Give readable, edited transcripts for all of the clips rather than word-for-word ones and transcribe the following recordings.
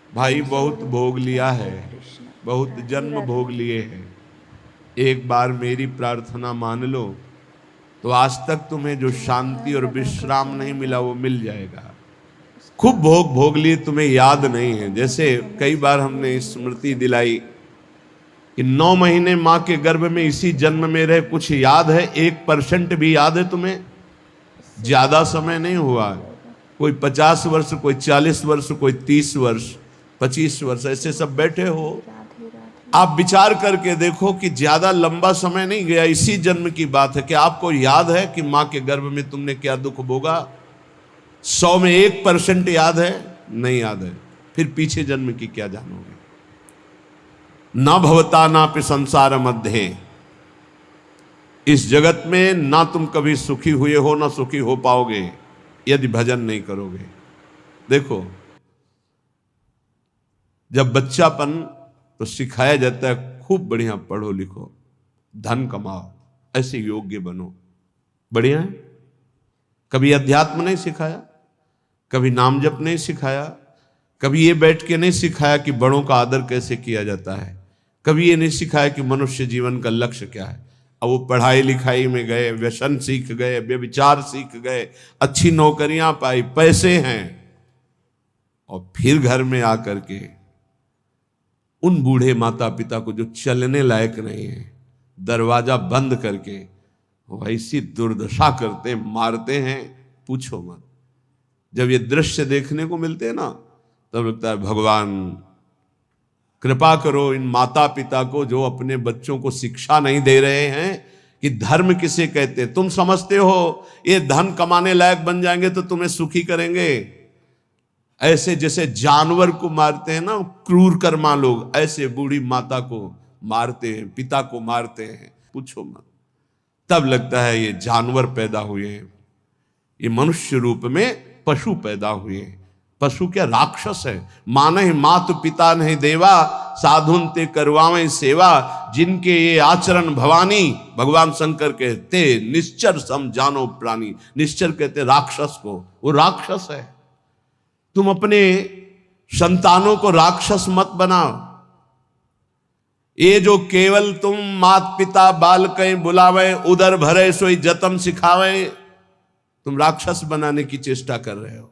भाई बहुत भोग लिया है, बहुत जन्म भोग लिए हैं। एक बार मेरी प्रार्थना मान लो तो आज तक तुम्हें जो शांति और विश्राम नहीं मिला वो मिल जाएगा। खूब भोग भोग लिए, तुम्हें याद नहीं है। जैसे कई बार हमने स्मृति दिलाई कि 9 महीने मां के गर्भ में इसी जन्म में रहे, कुछ याद है? 1% भी याद है तुम्हें? ज्यादा समय नहीं हुआ। कोई 50 वर्ष, कोई 40 वर्ष, कोई 30 वर्ष, 25 वर्ष, ऐसे सब बैठे हो। आप विचार करके देखो कि ज्यादा लंबा समय नहीं गया, इसी जन्म की बात है। कि आपको याद है कि मां के गर्भ में तुमने क्या दुख भोगा? 100 में 1% याद है? नहीं याद है। फिर पीछे जन्म की क्या जानोगे? ना भवता ना पे संसार मध्य, इस जगत में ना तुम कभी सुखी हुए हो ना सुखी हो पाओगे यदि भजन नहीं करोगे। देखो, जब बच्चापन तो सिखाया जाता है खूब बढ़िया पढ़ो लिखो, धन कमाओ, ऐसे योग्य बनो, बढ़िया है। कभी अध्यात्म नहीं सिखाया, कभी नाम जप नहीं सिखाया, कभी ये बैठ के नहीं सिखाया कि बड़ों का आदर कैसे किया जाता है, कभी ये नहीं सिखाया कि मनुष्य जीवन का लक्ष्य क्या है। अब वो पढ़ाई लिखाई में गए, व्यसन सीख गए, व्यभिचार सीख गए, अच्छी नौकरियां पाई, पैसे हैं, और फिर घर में आकर के उन बूढ़े माता पिता को जो चलने लायक नहीं है, दरवाजा बंद करके वैसी दुर्दशा करते, मारते हैं, पूछो मत। जब ये दृश्य देखने को मिलते हैं ना, तब लगता है भगवान कृपा करो इन माता पिता को जो अपने बच्चों को शिक्षा नहीं दे रहे हैं कि धर्म किसे कहते। तुम समझते हो ये धन कमाने लायक बन जाएंगे तो तुम्हें सुखी करेंगे, ऐसे जैसे जानवर को मारते हैं ना क्रूर कर्मा लोग, ऐसे बूढ़ी माता को मारते हैं, पिता को मारते हैं, पूछो मत। तब लगता है ये जानवर पैदा हुए हैं, ये मनुष्य रूप में पशु पैदा हुए हैं। पशु क्या, राक्षस है। माने मातु पिता नहीं देवा, साधुन ते करवावें सेवा, जिनके ये आचरण भवानी, भगवान शंकर कहते निश्चर सम जानो प्राणी। निश्चर कहते राक्षस को, वो राक्षस है। तुम अपने संतानों को राक्षस मत बनाओ। ये जो केवल तुम मात पिता बाल कहीं बुलावे, उदर भरे सोई जतन सिखावे, तुम राक्षस बनाने की चेष्टा कर रहे हो।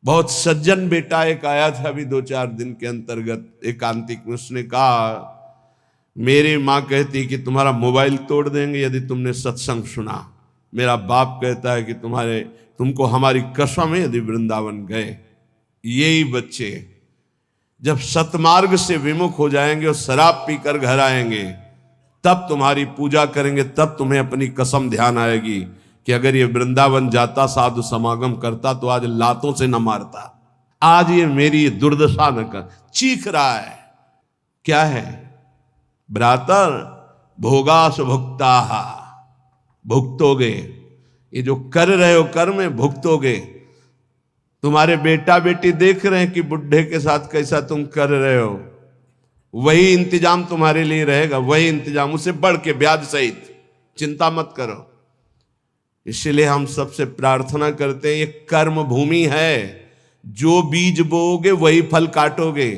बहुत सज्जन बेटा एक आया था अभी 2-4 दिन के अंतर्गत एकांतिक में, उसने कहा मेरी मां कहती कि तुम्हारा मोबाइल तोड़ देंगे यदि तुमने सत्संग सुना। मेरा बाप कहता है कि तुमको हमारी कसम है यदि वृंदावन गए। यही बच्चे जब सतमार्ग से विमुख हो जाएंगे और शराब पीकर घर आएंगे, तब तुम्हारी पूजा करेंगे, तब तुम्हें अपनी कसम ध्यान आएगी कि अगर ये वृंदावन जाता, साधु समागम करता, तो आज लातों से न मारता। आज ये मेरी दुर्दशा न कर। चीख रहा है, क्या है? भ्रातर भोगास भुक्ता, भुगतोगे। ये जो कर रहे हो कर्म भुगतोगे। तुम्हारे बेटा बेटी देख रहे हैं कि बुढ़े के साथ कैसा तुम कर रहे हो, वही इंतजाम तुम्हारे लिए रहेगा, वही इंतजाम, उससे बढ़ के ब्याज सहित। चिंता मत करो। इसलिए हम सबसे प्रार्थना करते हैं, ये कर्म भूमि है, जो बीज बोओगे वही फल काटोगे।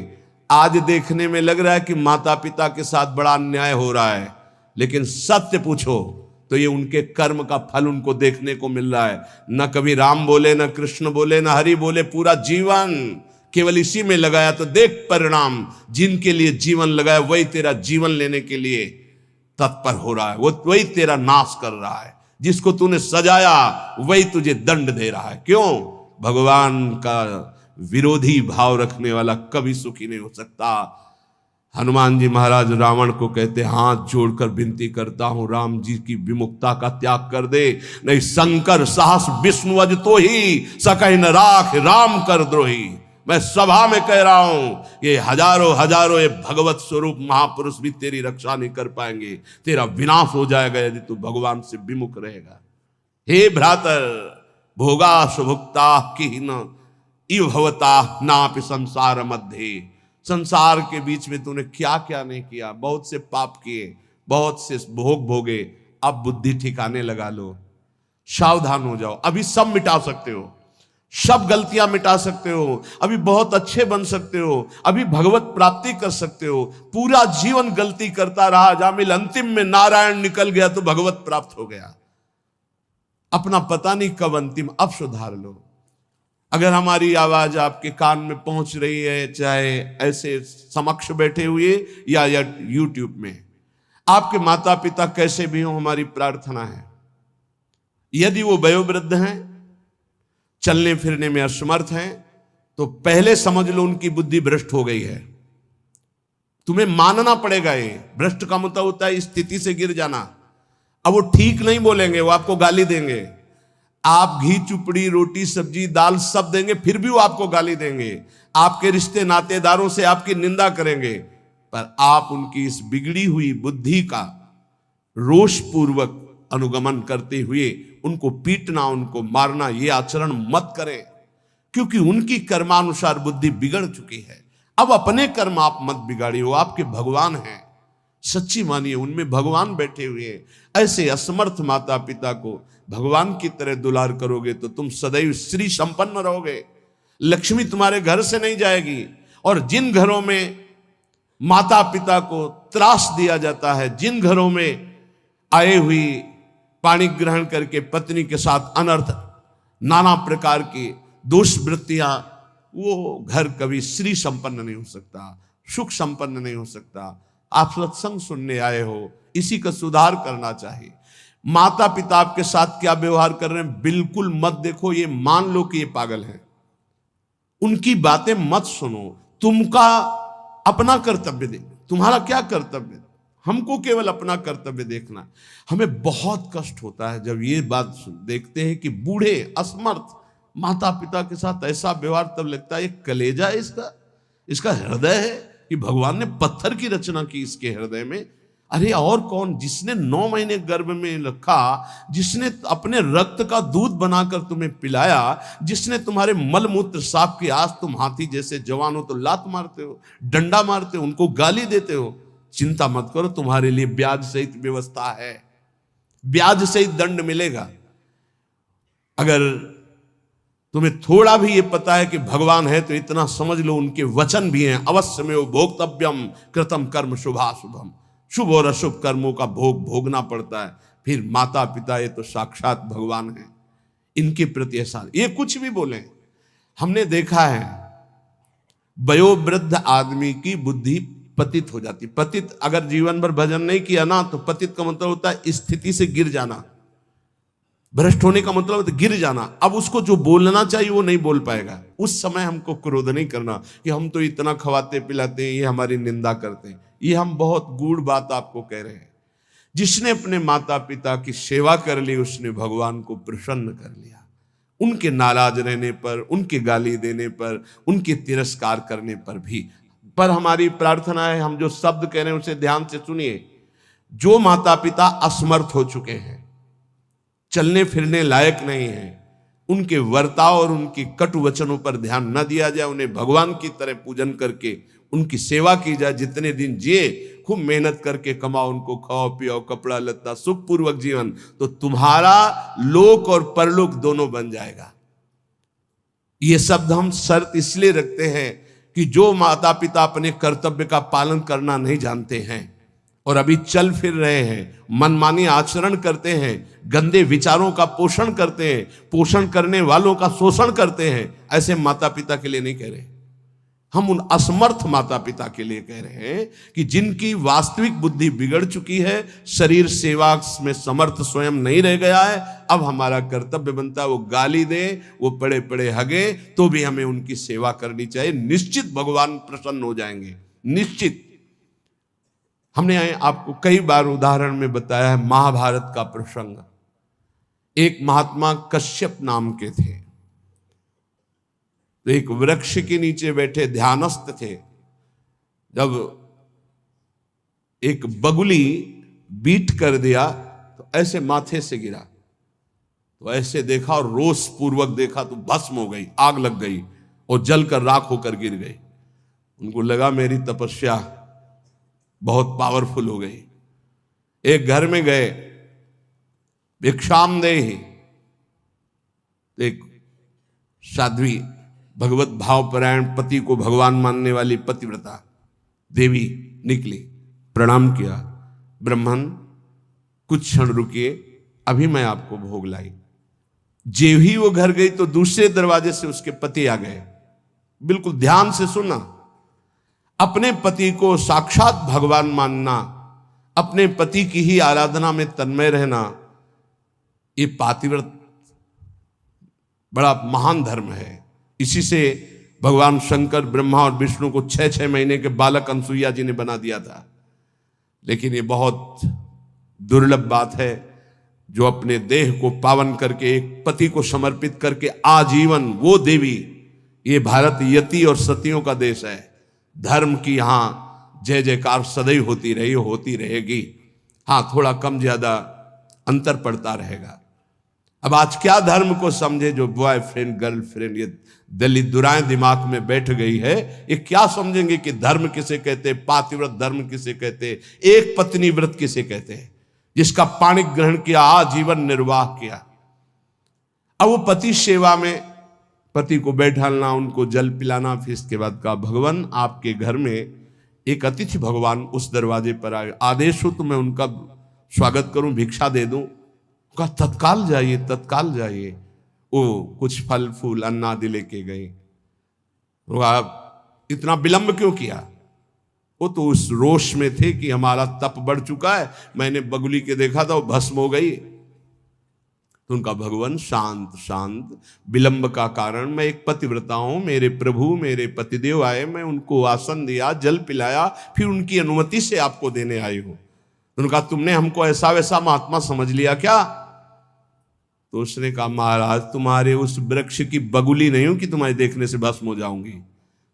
आज देखने में लग रहा है कि माता पिता के साथ बड़ा अन्याय हो रहा है, लेकिन सत्य पूछो तो ये उनके कर्म का फल उनको देखने को मिल रहा है। न कभी राम बोले, न कृष्ण बोले, न हरि बोले, पूरा जीवन केवल इसी में लगाया, तो देख परिणाम। जिनके लिए जीवन लगाया वही तेरा जीवन लेने के लिए तत्पर हो रहा है, वो वही तेरा नाश कर रहा है। जिसको तूने सजाया वही तुझे दंड दे रहा है। क्यों? भगवान का विरोधी भाव रखने वाला कभी सुखी नहीं हो सकता। हनुमान जी महाराज रावण को कहते, हाथ जोड़कर विनती करता हूं राम जी की विमुखता का त्याग कर दे, नहीं शंकर साहस विष्णु अज तो ही सकहि न राख राम कर द्रोही। मैं सभा में कह रहा हूं ये हजारों हजारों ये भगवत स्वरूप महापुरुष भी तेरी रक्षा नहीं कर पाएंगे। तेरा विनाश हो जाएगा यदि तू भगवान से विमुख रहेगा। हे भ्रातर भोगा सुभुक्ता की न इव भवता नापि संसार मध्य। संसार के बीच में तूने क्या क्या नहीं किया। बहुत से पाप किए, बहुत से भोग भोगे। अब बुद्धि ठिकाने लगा लो, सावधान हो जाओ। अभी सब मिटा सकते हो। सब गलतियां मिटा सकते हो, अभी बहुत अच्छे बन सकते हो, अभी भगवत प्राप्ति कर सकते हो। पूरा जीवन गलती करता रहा, जामिल अंतिम में नारायण निकल गया तो भगवत प्राप्त हो गया। अपना पता नहीं कब अंतिम, अब सुधार लो। अगर हमारी आवाज आपके कान में पहुंच रही है, चाहे ऐसे समक्ष बैठे हुए या यूट्यूब में, आपके माता पिता कैसे भी हो, हमारी प्रार्थना है यदि वो वयोवृद्ध हैं, चलने फिरने में असमर्थ हैं, तो पहले समझ लो उनकी बुद्धि भ्रष्ट हो गई है। तुम्हें मानना पड़ेगा। ये भ्रष्ट का मतलब होता है स्थिति से गिर जाना। अब वो ठीक नहीं बोलेंगे, वो आपको गाली देंगे। आप घी चुपड़ी रोटी सब्जी दाल सब देंगे, फिर भी वो आपको गाली देंगे। आपके रिश्ते नातेदारों से आपकी निंदा करेंगे, पर आप उनकी इस बिगड़ी हुई बुद्धि का रोष पूर्वक अनुगमन करते हुए उनको पीटना, उनको मारना, ये आचरण मत करें, क्योंकि उनकी कर्मानुसार बुद्धि बिगड़ चुकी है। अब अपने कर्म आप मत बिगाड़िए, वो आपके भगवान हैं। सच्ची मानिए, उनमें भगवान बैठे हुए हैं। ऐसे असमर्थ माता पिता को भगवान की तरह दुलार करोगे तो तुम सदैव श्री संपन्न रहोगे। लक्ष्मी तुम्हारे घर से नहीं जाएगी। और जिन घरों में माता पिता को त्रास दिया जाता है, जिन घरों में आए हुई पानी ग्रहण करके पत्नी के साथ अनर्थ नाना प्रकार की दोष वृत्तियां, वो घर कभी श्री संपन्न नहीं हो सकता, सुख संपन्न नहीं हो सकता। आप सत्संग सुनने आए हो, इसी का सुधार करना चाहिए। माता पिता आपके साथ क्या व्यवहार कर रहे हैं बिल्कुल मत देखो, ये मान लो कि ये पागल है, उनकी बातें मत सुनो। तुमका अपना कर्तव्य दे, तुम्हारा क्या कर्तव्य, हमको केवल अपना कर्तव्य देखना। हमें बहुत कष्ट होता है जब ये बात देखते हैं कि बूढ़े असमर्थ माता पिता के साथ ऐसा व्यवहार, तब लगता है ये कलेजा है इसका हृदय है कि भगवान ने पत्थर की रचना की इसके हृदय में। अरे और कौन, जिसने 9 महीने गर्भ में रखा, जिसने अपने रक्त का दूध बनाकर तुम्हें पिलाया, जिसने तुम्हारे मल मूत्र साफ किया, आज तुम हाथी जैसे जवान हो तो लात मारते हो, डंडा मारते हो, उनको गाली देते हो। चिंता मत करो, तुम्हारे लिए ब्याज सहित व्यवस्था है, ब्याज सहित दंड मिलेगा। अगर तुम्हें थोड़ा भी ये पता है कि भगवान है तो इतना समझ लो उनके वचन भी हैं, अवश्य में वो भोक्तव्यम कृतम कर्म शुभाशुभम, शुभ और अशुभ कर्मों का भोग भोगना पड़ता है। फिर माता पिता ये तो साक्षात भगवान है, इनके प्रति ऐसा ये कुछ भी बोले। हमने देखा है वयोवृद्ध आदमी की बुद्धि पतित हो जाती। पतित अगर जीवन भर भजन नहीं किया ना, तो पतित का मतलब होता है स्थिति से गिर जाना, भ्रष्ट होने का मतलब होता है गिर जाना। अब उसको जो बोलना चाहिए वो नहीं बोल पाएगा। उस समय हमको क्रोध नहीं करना कि हम तो इतना खवाते पिलाते हैं, ये हमारी निंदा करते हैं। ये हम बहुत गूढ़ बात आपको कह रहे हैं। जिसने अपने माता पिता की सेवा कर ली, उसने भगवान को प्रसन्न कर लिया। उनके नाराज रहने पर, उनके गाली देने पर, उनके तिरस्कार करने पर भी। पर हमारी प्रार्थना है, हम जो शब्द कह रहे हैं उसे ध्यान से सुनिए। जो माता पिता असमर्थ हो चुके हैं, चलने फिरने लायक नहीं है, उनके वर्ताव और उनकी कटु वचनों पर ध्यान न दिया जाए, उन्हें भगवान की तरह पूजन करके उनकी सेवा की जाए। जितने दिन जिए खूब मेहनत करके कमाओ, उनको खाओ पियो, कपड़ा लत्ता, सुखपूर्वक जीवन, तो तुम्हारा लोक और परलोक दोनों बन जाएगा। ये शब्द हम शर्त इसलिए रखते हैं कि जो माता पिता अपने कर्तव्य का पालन करना नहीं जानते हैं और अभी चल फिर रहे हैं, मनमानी आचरण करते हैं, गंदे विचारों का पोषण करते हैं, पोषण करने वालों का शोषण करते हैं, ऐसे माता पिता के लिए नहीं कह रहे। हम उन असमर्थ माता पिता के लिए कह रहे हैं कि जिनकी वास्तविक बुद्धि बिगड़ चुकी है, शरीर सेवा में समर्थ स्वयं नहीं रह गया है। अब हमारा कर्तव्य बनता है वो गाली दे, वो पड़े पड़े हगे, तो भी हमें उनकी सेवा करनी चाहिए। निश्चित भगवान प्रसन्न हो जाएंगे, निश्चित। हमने आपको कई बार उदाहरण में बताया है महाभारत का प्रसंग। एक महात्मा कश्यप नाम के थे, तो एक वृक्ष के नीचे बैठे ध्यानस्थ थे। जब एक बगुली बीट कर दिया तो ऐसे माथे से गिरा, तो ऐसे देखा और रोष पूर्वक देखा तो भस्म हो गई, आग लग गई और जलकर राख होकर गिर गई। उनको लगा मेरी तपस्या बहुत पावरफुल हो गई। एक घर में गए, भिक्षाम देहि, एक साध्वी, भगवत भावपरायण, पति को भगवान मानने वाली पतिव्रता देवी निकली, प्रणाम किया। ब्राह्मण कुछ क्षण रुकिए, अभी मैं आपको भोग लाई। जेव ही वो घर गई तो दूसरे दरवाजे से उसके पति आ गए। बिल्कुल ध्यान से सुना, अपने पति को साक्षात भगवान मानना, अपने पति की ही आराधना में तन्मय रहना, ये पातिव्रत बड़ा महान धर्म है। इसी से भगवान शंकर, ब्रह्मा और विष्णु को 6-6 महीने के बालक अनसुईया जी ने बना दिया था। लेकिन ये बहुत दुर्लभ बात है जो अपने देह को पावन करके, एक पति को समर्पित करके आजीवन वो देवी। ये भारत यति और सतियों का देश है। धर्म की यहाँ जय जयकार सदैव होती रही, होती रहेगी। हाँ, थोड़ा कम ज्यादा अंतर पड़ता रहेगा। अब आज क्या धर्म को समझे जो बॉयफ्रेंड गर्लफ्रेंड ये दलित दुराएं दिमाग में बैठ गई है, ये क्या समझेंगे कि धर्म किसे कहते, पातिव्रत धर्म किसे कहते, एक पत्नी व्रत किसे कहते हैं, जिसका पाणी ग्रहण किया, आजीवन निर्वाह किया। अब वो पति सेवा में पति को बैठालना, उनको जल पिलाना, फिर इसके बाद कहा भगवान आपके घर में एक अतिथि भगवान उस दरवाजे पर आए, आदेश हो तो मैं उनका स्वागत करूं, भिक्षा दे दूं। कहा तत्काल जाइए, तत्काल जाइए। वो कुछ फल फूल अन्न आदि लेके गई। आप इतना विलंब क्यों किया? वो तो उस रोष में थे कि हमारा तप बढ़ चुका है, मैंने बगुली के देखा था वो भस्म हो गई। तो उनका भगवान शांत शांत, विलंब का कारण, मैं एक पतिव्रता हूं, मेरे प्रभु मेरे पतिदेव आए, मैं उनको आसन दिया, जल पिलाया, फिर उनकी अनुमति से आपको देने आई हूं। उनका तुमने हमको ऐसा वैसा महात्मा समझ लिया क्या? तो उसने कहा महाराज तुम्हारे उस वृक्ष की बगुली नहीं हूं कि तुम्हारे देखने से भस्म हो जाऊंगी।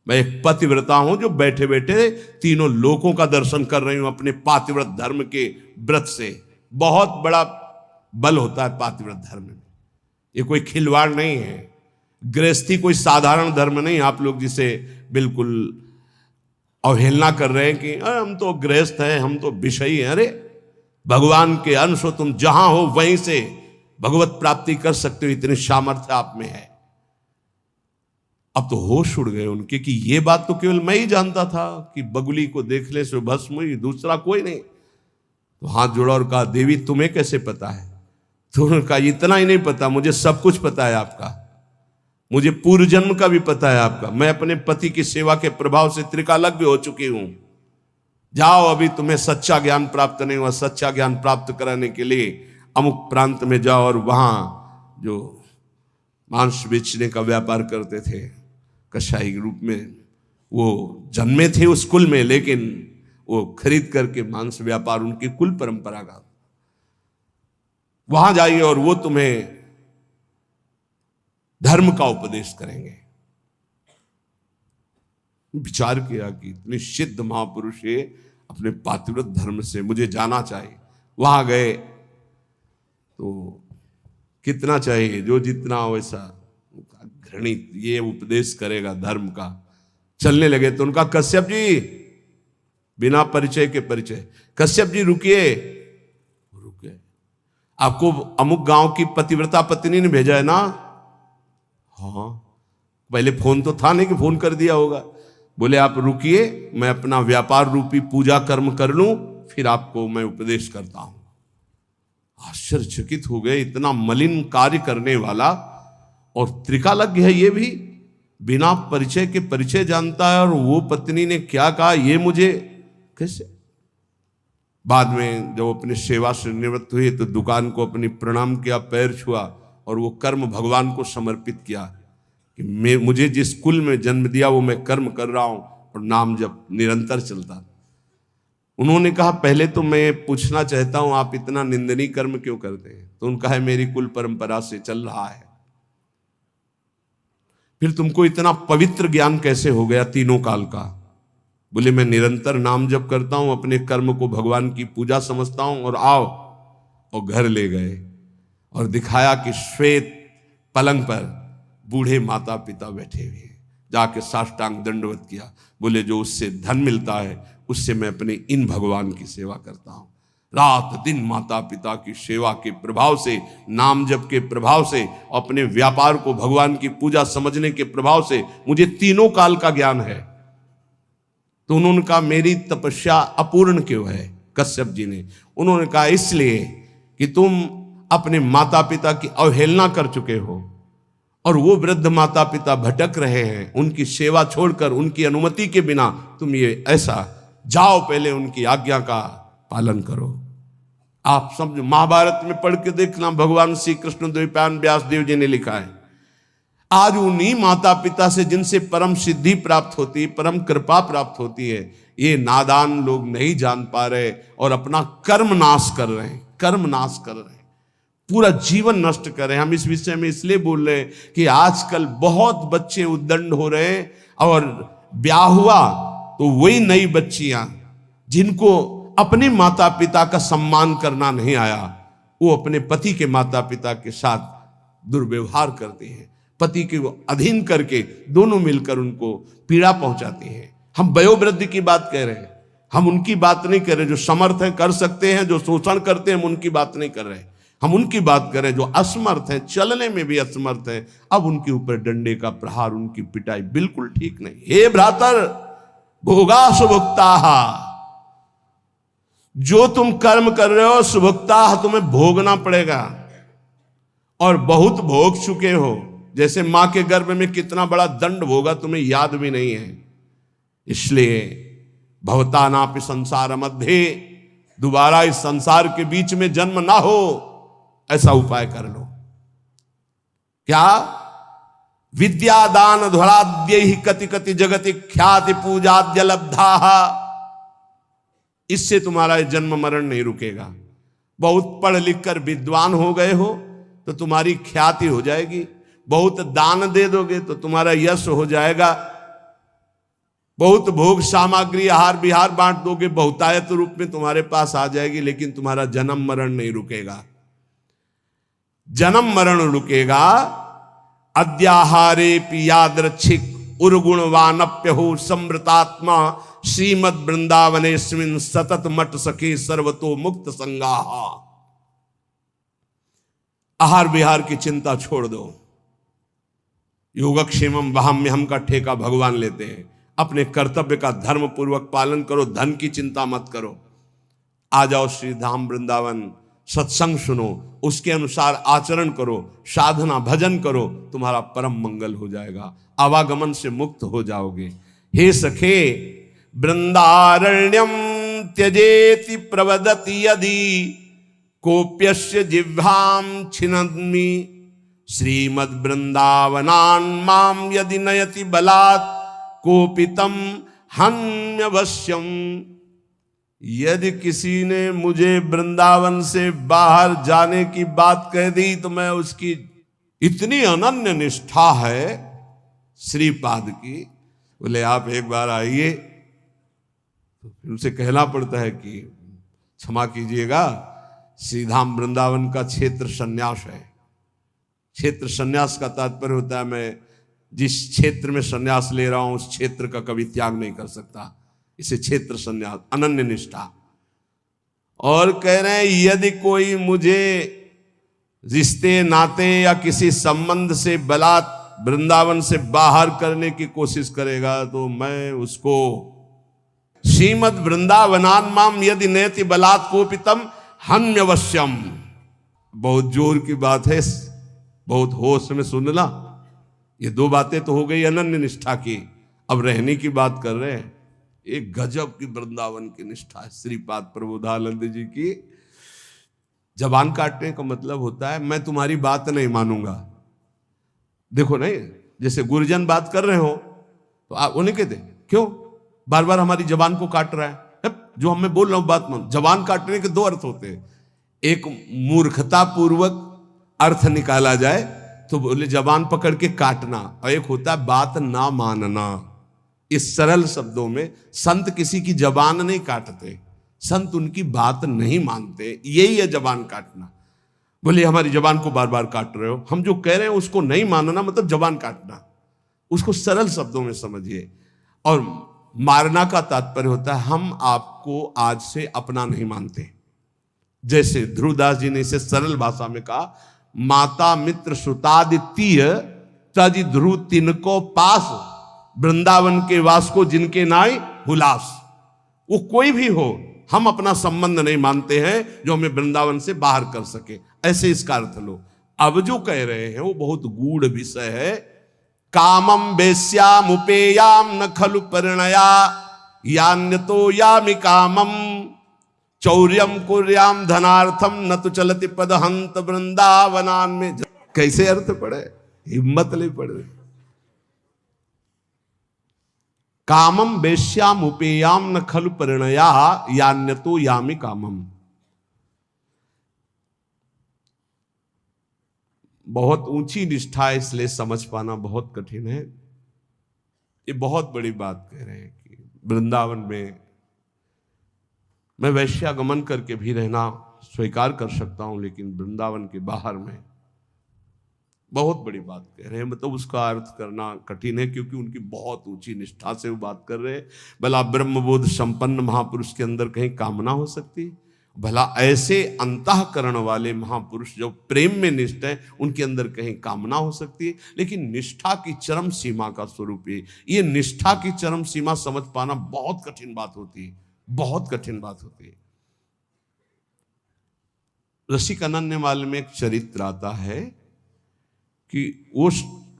मैं एक पतिव्रता हूं जो बैठे बैठे तीनों लोकों का दर्शन कर रही हूं अपने पातिव्रत धर्म के व्रत से। बहुत बड़ा बल होता है पातिव्रत धर्म में, ये कोई खिलवाड़ नहीं है। गृहस्थी कोई साधारण धर्म नहीं, आप लोग जिसे बिल्कुल अवहेलना कर रहे हैं कि हम तो गृहस्थ हैं, हम तो विषयी हैं। अरे भगवान के अंश हो, तुम जहां हो वहीं से भगवत प्राप्ति कर सकते हो, इतनी सामर्थ्य आप में है। अब तो होश उड़ गए उनके कि ये बात तो केवल मैं ही जानता था कि बगुली को देखने से भस्म हुई, दूसरा कोई नहीं। तो हाथ जोड़ा और कहा देवी तुम्हें कैसे पता है? तो उन्होंने कहा इतना ही नहीं पता, मुझे सब कुछ पता है आपका, मुझे पूर्व जन्म का भी पता है आपका। मैं अपने पति की सेवा के प्रभाव से त्रिकालज्ञ हो चुकी हूं। जाओ, अभी तुम्हें सच्चा ज्ञान प्राप्त नहीं हुआ, सच्चा ज्ञान प्राप्त कराने के लिए अमुक प्रांत में जाओ और वहां जो मांस बेचने का व्यापार करते थे कसाई के रूप में, वो जन्मे थे उस कुल में, लेकिन वो खरीद करके मांस व्यापार उनकी कुल परंपरा का, वहां जाइए और वो तुम्हें धर्म का उपदेश करेंगे। विचार किया कि इतने सिद्ध महापुरुष है, अपने पातिव्रत धर्म से मुझे जाना चाहिए। वहां गए तो कितना चाहिए, जो जितना वैसा घृणित ये उपदेश करेगा धर्म का। चलने लगे तो उनका कश्यप जी, बिना परिचय के परिचय, कश्यप जी रुकिए। रुके, आपको अमुक गांव की पतिव्रता पत्नी ने भेजा है ना? हाँ, पहले फोन तो था नहीं कि फोन कर दिया होगा। बोले आप रुकिए, मैं अपना व्यापार रूपी पूजा कर्म कर लूं, फिर आपको मैं उपदेश करता हूं। आश्चर्यचकित हो गए, इतना मलिन कार्य करने वाला और त्रिकालज्ञ है, ये भी बिना परिचय के परिचय जानता है। और वो पत्नी ने क्या कहा ये मुझे कैसे? बाद में जब अपनी सेवा से निवृत्त हुए तो दुकान को अपनी प्रणाम किया, पैर छुआ और वो कर्म भगवान को समर्पित किया कि मुझे जिस कुल में जन्म दिया वो मैं कर्म कर रहा हूं और नाम जब निरंतर चलता। उन्होंने कहा पहले तो मैं पूछना चाहता हूं आप इतना निंदनीय कर्म क्यों करते हैं? तो उनका है मेरी कुल परंपरा से चल रहा है। फिर तुमको इतना पवित्र ज्ञान कैसे हो गया तीनों काल का? बोले मैं निरंतर नाम जप करता हूं, अपने कर्म को भगवान की पूजा समझता हूं। और आओ, और घर ले गए और दिखाया कि श्वेत पलंग पर बूढ़े माता पिता बैठे हुए हैं। जाके साष्टांग दंडवत किया। बोले जो उससे धन मिलता है उससे मैं अपने इन भगवान की सेवा करता हूं। रात दिन माता पिता की सेवा के प्रभाव से, नाम जप के प्रभाव से, अपने व्यापार को भगवान की पूजा समझने के प्रभाव से मुझे तीनों काल का ज्ञान है। तो उन्होंने कहा मेरी तपस्या अपूर्ण क्यों है? कश्यप जी ने उन्होंने कहा इसलिए कि तुम अपने माता पिता की अवहेलना कर चुके हो और वो वृद्ध माता पिता भटक रहे हैं, उनकी सेवा छोड़कर उनकी अनुमति के बिना तुम ये ऐसा, जाओ पहले उनकी आज्ञा का पालन करो। आप समझो, महाभारत में पढ़ के देखना, भगवान श्री कृष्ण द्वैपायन व्यास देव जी ने लिखा है, आज उन्हीं माता पिता से जिनसे परम सिद्धि प्राप्त होती है, परम कृपा प्राप्त होती है, ये नादान लोग नहीं जान पा रहे और अपना कर्म नाश कर रहे हैं, कर्म नाश कर रहे हैं, पूरा जीवन नष्ट कर रहे हैं। हम इस विषय में इसलिए बोल रहे हैं कि आजकल बहुत बच्चे उद्दंड हो रहे हैं और ब्याह हुआ तो वही नई बच्चियां जिनको अपने माता पिता का सम्मान करना नहीं आया, वो अपने पति के माता पिता के साथ दुर्व्यवहार करते हैं, पति के अधीन करके दोनों मिलकर उनको पीड़ा पहुंचाते हैं। हम वयोवृद्धि की बात कह रहे हैं, हम उनकी बात नहीं कर रहे जो समर्थ हैं कर सकते हैं, जो शोषण करते हैं हम उनकी बात नहीं कर रहे, हम उनकी बात कर रहे हैं जो असमर्थ हैं, चलने में भी असमर्थ हैं। अब उनके ऊपर डंडे का प्रहार, उनकी पिटाई बिल्कुल ठीक नहीं। हे भ्रातर भोगा सुभुक्ता, जो तुम कर्म कर रहे हो सुभुक्ता तुम्हें भोगना पड़ेगा और बहुत भोग चुके हो। जैसे मां के गर्भ में कितना बड़ा दंड भोगा तुम्हें याद भी नहीं है। इसलिए भवता नापि संसार मध्य, दोबारा इस संसार के बीच में जन्म ना हो, ऐसा उपाय कर लो। क्या? विद्यादान ध्वराद्य ही कति कति जगति ख्याति पूजाद्य लब्धा, इससे तुम्हारा जन्म मरण नहीं रुकेगा। बहुत पढ़ लिख कर विद्वान हो गए हो तो तुम्हारी ख्याति हो जाएगी, बहुत दान दे दोगे तो तुम्हारा यश हो जाएगा, बहुत भोग सामग्री आहार विहार बांट दोगे, बहुतायत रूप में तुम्हारे पास आ जाएगी, लेकिन तुम्हारा जन्म मरण नहीं रुकेगा। जन्म मरण रुकेगा अद्याहारे पियादृच्छिक उर्गुणवानप्यहो समृतात्मा श्रीमद वृंदावनेस्मिन सतत मट सके सर्वतो मुक्त संगाहा। आहार विहार की चिंता छोड़ दो, योगक्षेमम वहाम्यहम का ठेका भगवान लेते हैं। अपने कर्तव्य का धर्म पूर्वक पालन करो, धन की चिंता मत करो। आ जाओ श्री धाम वृंदावन, सत्संग सुनो, उसके अनुसार आचरण करो, साधना भजन करो, तुम्हारा परम मंगल हो जाएगा, आवागमन से मुक्त हो जाओगे। हे सखे वृंदारण्यम त्यजेति प्रवदति यदि कोप्यस्य जिह्वाम छिन्नमि श्रीमद् वृंदावनान् माम यदि नयति बलात् कोपितम हन्यवश्यम। यदि किसी ने मुझे वृंदावन से बाहर जाने की बात कह दी तो मैं उसकी, इतनी अनन्य निष्ठा है श्रीपाद की, बोले आप एक बार आइए, तो फिर उसे कहना पड़ता है कि क्षमा कीजिएगा, श्रीधाम वृंदावन का क्षेत्र संन्यास है। क्षेत्र संन्यास का तात्पर्य होता है मैं जिस क्षेत्र में संन्यास ले रहा हूं उस क्षेत्र का कभी त्याग नहीं कर सकता, इसे क्षेत्र संन्यास, अनन्य निष्ठा। और कह रहे हैं यदि कोई मुझे रिश्ते नाते या किसी संबंध से बलात् वृंदावन से बाहर करने की कोशिश करेगा तो मैं उसको श्रीमद् वृंदावनान् माम यदि नयति बलात् कोपितम हन्यवश्यम। बहुत जोर की बात है, बहुत होश में सुनना। ये दो बातें तो हो गई अनन्य निष्ठा की, अब रहने की बात कर रहे हैं। एक गजब की वृंदावन की निष्ठा है श्रीपाद प्रबोधानंद जी की। जबान काटने का मतलब होता है मैं तुम्हारी बात नहीं मानूंगा। देखो नहीं, जैसे गुरुजन बात कर रहे हो तो आप उन्हें कहते क्यों बार बार हमारी जबान को काट रहा है, जो मैं बोल रहा हूं बात मान। जबान काटने के दो अर्थ होते हैं, एक मूर्खता पूर्वक अर्थ निकाला जाए तो बोले जबान पकड़ के काटना, और एक होता है बात ना मानना। इस सरल शब्दों में संत किसी की जबान नहीं काटते, संत उनकी बात नहीं मानते, यही है जबान काटना। बोले हमारी जबान को बार बार काट रहे हो, हम जो कह रहे हैं उसको नहीं मानना मतलब जबान काटना। उसको सरल शब्दों में समझिए। और मारना का तात्पर्य होता है हम आपको आज से अपना नहीं मानते, जैसे ध्रुवदास जी ने इसे सरल भाषा में कहा, माता मित्र सुतादित्य तज ध्रुव तिनको पास, वृंदावन के वास को जिनके नाई हुलास। वो कोई भी हो, हम अपना संबंध नहीं मानते हैं जो हमें वृंदावन से बाहर कर सके, ऐसे इसका अर्थ लो। अब जो कह रहे हैं वो बहुत गूढ़ विषय है। कामम वेश्याम उपेयाम न खलु परिणया यान्यतो यामि कामम चौर्यम कुर्याम धनार्थम न तो चलति पदहंत वृंदावनान में। कैसे अर्थ पड़े, हिम्मत नहीं पड़े। कामम वेश्याम उपेयाम न खलु परिणया यान्यतो यामि कामम। बहुत ऊंची निष्ठा है, इसलिए समझ पाना बहुत कठिन है। ये बहुत बड़ी बात कह रहे हैं कि वृंदावन में मैं वैश्यागमन करके भी रहना स्वीकार कर सकता हूं, लेकिन वृंदावन के बाहर में बहुत बड़ी बात कह रहे हैं। मतलब उसका अर्थ करना कठिन है, क्योंकि उनकी बहुत ऊंची निष्ठा से वो बात कर रहे हैं। भला ब्रह्मबोध संपन्न महापुरुष के अंदर कहीं कामना हो सकती? भला ऐसे अंतःकरण वाले महापुरुष जो प्रेम में निष्ठ है, उनके अंदर कहीं कामना हो सकती है? लेकिन निष्ठा की चरम सीमा का स्वरूप है। ये निष्ठा की चरम सीमा समझ पाना बहुत कठिन बात होती है, बहुत कठिन बात होती है। रसिक अनन्यमाल में एक चरित्र आता है कि वो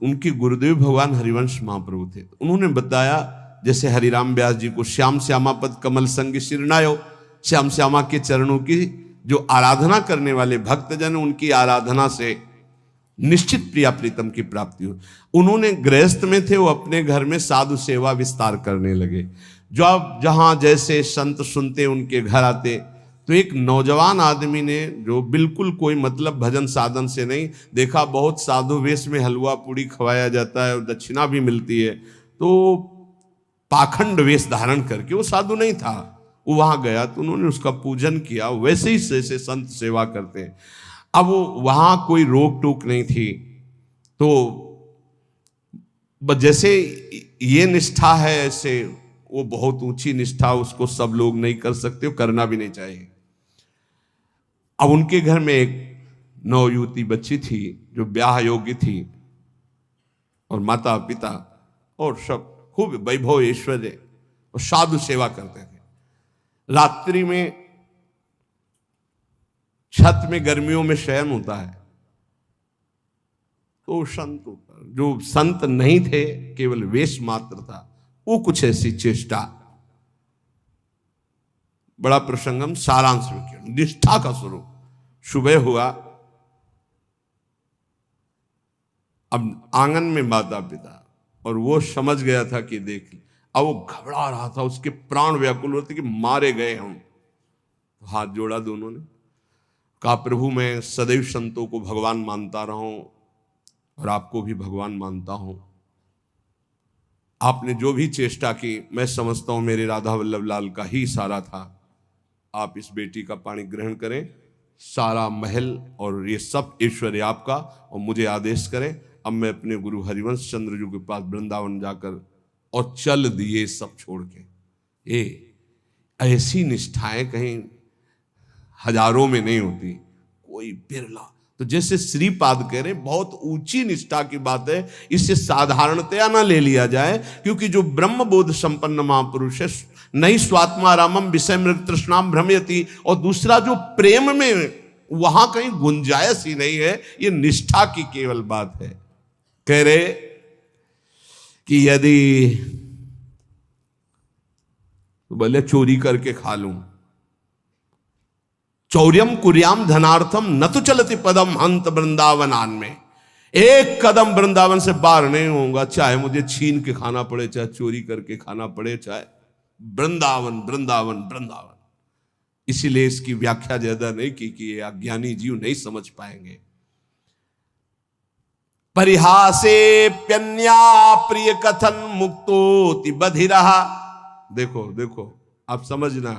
उनके गुरुदेव भगवान हरिवंश महाप्रभु थे। उन्होंने बताया, जैसे हरिराम व्यास जी को श्याम श्यामा पद कमल संग शिरनायो, श्याम श्यामा के चरणों की जो आराधना करने वाले भक्तजन, उनकी आराधना से निश्चित प्रिया प्रीतम की प्राप्ति हो। उन्होंने गृहस्थ में थे, वो अपने घर में साधु सेवा विस्तार करने लगे। जो अब जहां जैसे संत सुनते उनके घर आते, तो एक नौजवान आदमी ने, जो बिल्कुल कोई मतलब भजन साधन से नहीं, देखा बहुत साधु वेश में हलवा पूड़ी खवाया जाता है और दक्षिणा भी मिलती है, तो पाखंड वेश धारण करके, वो साधु नहीं था, वो वहां गया तो उन्होंने उसका पूजन किया, वैसे ही जैसे संत सेवा करते हैं। अब वो वहां कोई रोक टोक नहीं थी, तो जैसे ये निष्ठा है, ऐसे वो बहुत ऊंची निष्ठा, उसको सब लोग नहीं कर सकते, करना भी नहीं चाहिए। अब उनके घर में एक नवयुवती बच्ची थी जो ब्याह योग्य थी, और माता पिता और सब खूब वैभव ऐश्वर्य और साधु सेवा करते थे। रात्रि में छत में गर्मियों में शयन होता है, तो संत, जो संत नहीं थे, केवल वेश मात्र था, वो कुछ ऐसी चेष्टा, बड़ा प्रसंगम सारांश में किया, निष्ठा का स्वरूप। सुबह हुआ, अब आंगन में माता पिता, और वो समझ गया था कि देख, अब वो घबरा रहा था, उसके प्राण व्याकुल होते कि मारे गए हम। तो हाथ जोड़ा दोनों ने, कहा प्रभु मैं सदैव संतों को भगवान मानता रहा हूं और आपको भी भगवान मानता हूं। आपने जो भी चेष्टा की, मैं समझता हूं मेरे राधा वल्लभ लाल का ही इशारा था। आप इस बेटी का पानी ग्रहण करें, सारा महल और ये सब ऐश्वर्य आपका, और मुझे आदेश करें, अब मैं अपने गुरु हरिवंश चंद्र जी के पास वृंदावन जाकर, और चल दिए सब छोड़ के। ये ऐसी निष्ठाएं कहीं हजारों में नहीं होती, कोई बिरला। तो जैसे श्रीपाद कह रहे, बहुत ऊंची निष्ठा की बात है, इससे साधारणतया ना ले लिया जाए, क्योंकि जो ब्रह्मबोध संपन्न महापुरुष है, नहीं स्वात्मारामम विषय मृग तृष्णाम भ्रमयति, और दूसरा जो प्रेम में, वहां कहीं गुंजाइश ही नहीं है, ये निष्ठा की केवल बात है। कह रहे कि यदि तो बोले चोरी करके खा लूं, चौर्यम कुर्याम धनार्थम न तो चलती पदम हंत वृंदावनान में, एक कदम वृंदावन से बाहर नहीं होऊंगा, चाहे मुझे छीन के खाना पड़े, चाहे चोरी करके खाना पड़े, चाहे वृंदावन वृंदावन वृंदावन। इसीलिए इसकी व्याख्या ज्यादा नहीं की कि ये अज्ञानी जीव नहीं समझ पाएंगे। परिहासे प्यन्या प्रिय कथन मुक्तोति बधिरहा। देखो देखो, आप समझना,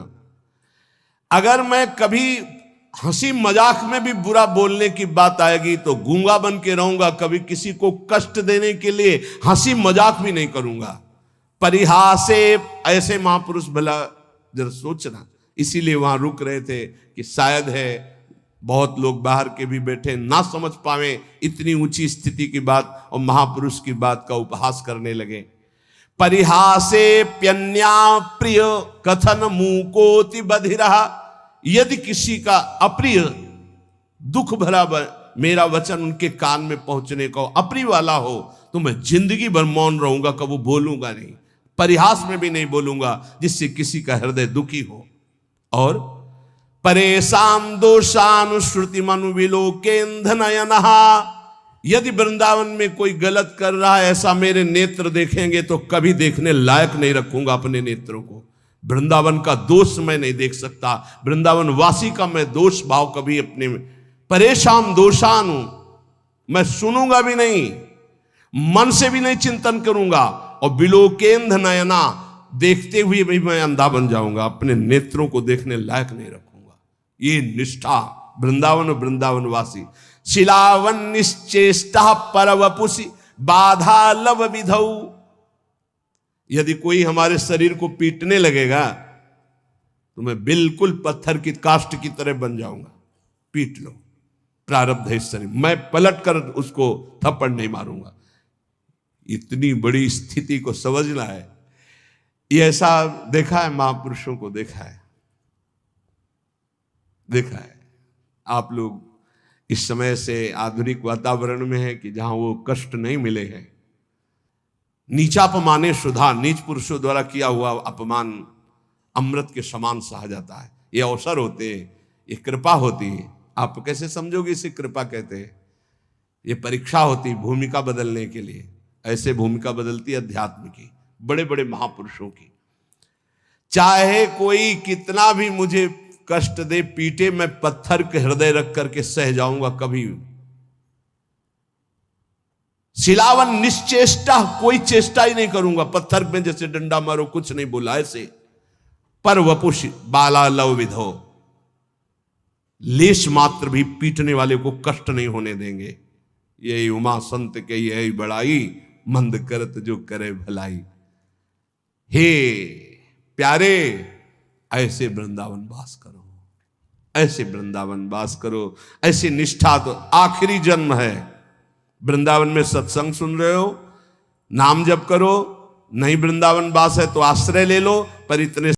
अगर मैं कभी हंसी मजाक में भी बुरा बोलने की बात आएगी तो गूंगा बन के रहूंगा, कभी किसी को कष्ट देने के लिए हंसी मजाक भी नहीं करूंगा। परिहासे, ऐसे महापुरुष, भला जरा सोचना, इसीलिए वहां रुक रहे थे कि शायद है बहुत लोग बाहर के भी बैठे ना समझ पावे इतनी ऊंची स्थिति की बात और महापुरुष की बात का उपहास करने लगे। परिहासे प्यन्या प्रिय कथन मूकोति बधिरा। यदि किसी का अप्रिय दुख भरा मेरा वचन उनके कान में पहुंचने को अप्रिय वाला हो तो मैं जिंदगी भर मौन रहूंगा, कभी बोलूंगा नहीं, परिहास में भी नहीं बोलूंगा जिससे किसी का हृदय दुखी हो। और परेशान दोषानुश्रुति मनु विलोकेंधनयनहा। यदि वृंदावन में कोई गलत कर रहा है ऐसा मेरे नेत्र देखेंगे तो कभी देखने लायक नहीं रखूंगा अपने नेत्रों को। वृंदावन का दोष मैं नहीं देख सकता, वृंदावन वासी का मैं दोष भाव कभी अपने में परेशान दोषान हूं, मैं सुनूंगा भी नहीं, मन से भी नहीं चिंतन करूंगा। और विलोकेंध नयना, देखते हुए भी मैं अंधा बन जाऊंगा, अपने नेत्रों को देखने लायक नहीं रखूंगा। ये निष्ठा वृंदावन और वृंदावनवासी। शिलावन निश्चेष्टा परवपुषि बाधा लव विधौ। यदि कोई हमारे शरीर को पीटने लगेगा तो मैं बिल्कुल पत्थर की काष्ठ की तरह बन जाऊंगा। पीट लो, प्रारब्ध है इस शरीर, मैं पलट कर उसको थप्पड़ नहीं मारूंगा। इतनी बड़ी स्थिति को समझना है। ये ऐसा देखा है, महापुरुषों को देखा है, देखा है। आप लोग इस समय से आधुनिक वातावरण में है कि जहां वो कष्ट नहीं मिले हैं। नीचापमाने सुधा, नीच पुरुषों द्वारा किया हुआ अपमान अमृत के समान सहा जाता है। ये अवसर होते हैं, ये कृपा होती है। आप कैसे समझोगे इसे कृपा कहते हैं? ये परीक्षा होती भूमिका बदलने के लिए। ऐसे भूमिका बदलती अध्यात्म की, बड़े बड़े महापुरुषों की। चाहे कोई कितना भी मुझे कष्ट दे, पीटे, मैं पत्थर के हृदय रख करके सह जाऊंगा कभी। शिलावन निश्चेष्टा, कोई चेष्टा ही नहीं करूंगा, पत्थर में जैसे डंडा मारो कुछ नहीं बोला ऐसे। पर वपुष बाला लव विधो, लेश मात्र भी पीटने वाले को कष्ट नहीं होने देंगे। यही उमा संत के यही बड़ाई, मंद करत जो करे भलाई। हे प्यारे, ऐसे वृंदावन वास करो, ऐसे वृंदावन वास करो। ऐसी निष्ठा तो आखिरी जन्म है। वृंदावन में सत्संग सुन रहे हो, नाम जप करो, नहीं वृंदावन वास है तो आश्रय ले लो, पर इतने